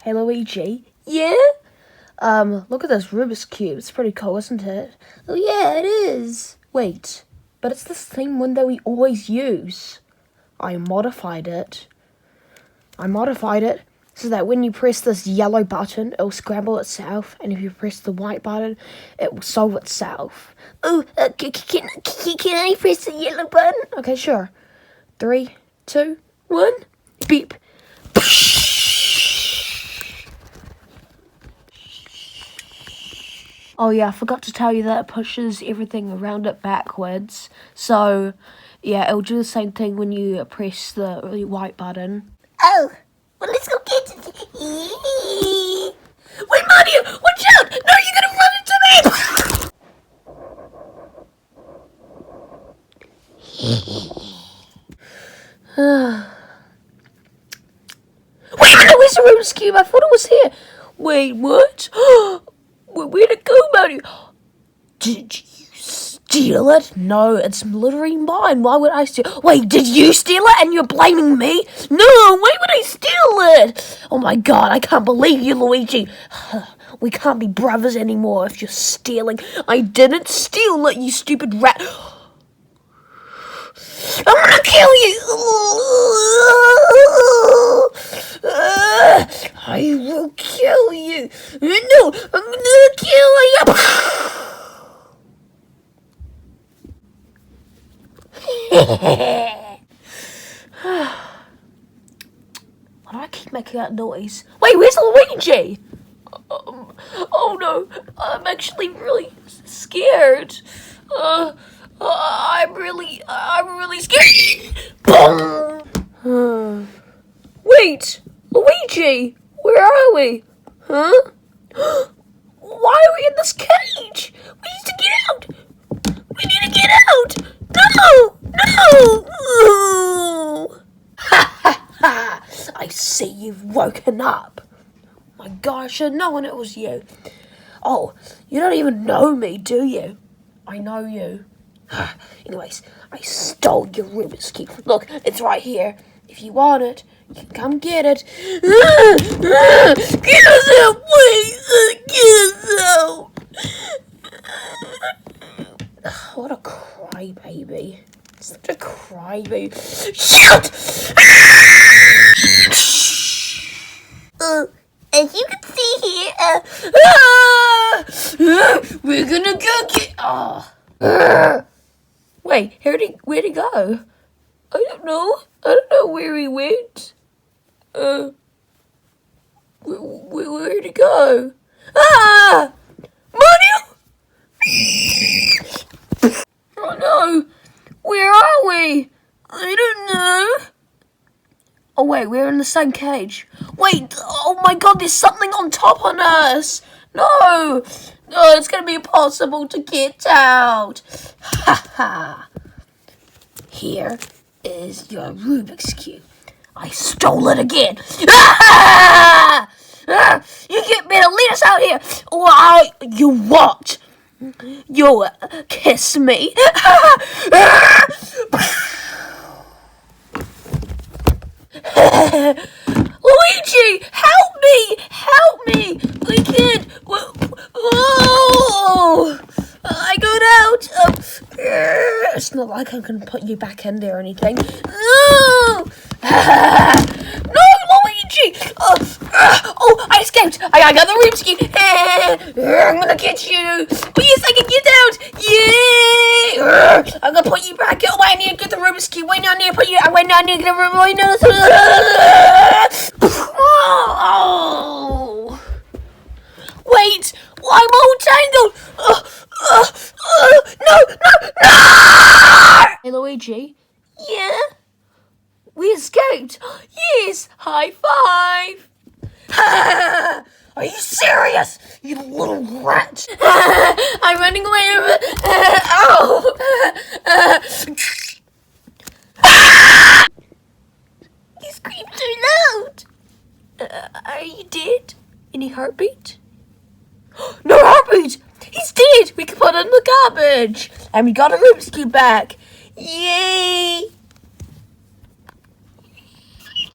Hey Luigi. Yeah? Look at this Rubik's cube. It's pretty cool, isn't it? Oh yeah, it is. Wait, but it's the same one that we always use. I modified it so that when you press this yellow button, it'll scramble itself, and if you press the white button, it will solve itself. Oh, can I press the yellow button? Okay, sure. 3, 2, 1, beep. Oh yeah, I forgot to tell you that it pushes everything around it backwards. So, yeah, it'll do the same thing when you press the white button. Oh, well let's go get it. Wait, Mario, watch out! No, you're gonna run into me! Wait, where's the Rubik's cube? I thought it was here. Wait, what? Where'd it go, Mario? Did you steal it? No, it's literally mine. Why would I steal? Wait, did you steal it and you're blaming me? No, why would I steal it? Oh my god, I can't believe you, Luigi. We can't be brothers anymore if you're stealing. I didn't steal it, you stupid rat. I'm gonna kill you! I will kill you! No, I'm gonna kill you! Why do I keep making that noise? Wait, where's Luigi? Oh no, I'm actually really scared. I'm really scared. Wait, Luigi, where are we? Huh? Why are we in this cage? We need to get out. We need to get out. No. Ha ha ha! I see you've woken up. My gosh, I should have known it was you. Oh, you don't even know me, do you? I know you. Anyways, I stole your Rubik's cube. Look, it's right here. If you want it, you can come get it. Get us out, please! Get us out! What a crybaby. Such a crybaby. Shut! As you can see here, we're gonna go get... Wait, where'd he go? I don't know where he went. Where'd he go? Mario! Oh no, where are we? I don't know. Oh wait, we're in the same cage. Wait, oh my god, there's something on top on us. No, it's gonna be impossible to get out. Ha ha. Here is your Rubik's cube. I stole it again. You better let us out here. Or you what? You'll kiss me. Luigi, help me! I can't. Oh, I got out. It's not like I'm gonna put you back in there or anything. No, Luigi! Oh, I escaped. I got the Rubik's cube. I'm gonna get you. Oh yes, I can get out. Yeah. I'm gonna put you back. Oh, I need to get the Rubik's cube. Wait, no, I need to put you. Wait, no, I need to get the Rubik's. Wait, no. Oh. Wait, I'm all tangled. No. Hey, Luigi. Yeah? We escaped. Yes, high five. Are you serious? You little rat. I'm running away. You screamed too loud. Are you dead? Any heartbeat? No heartbeat! He's dead! We can put it in the garbage! And we got a Rubik's cube back! Yay!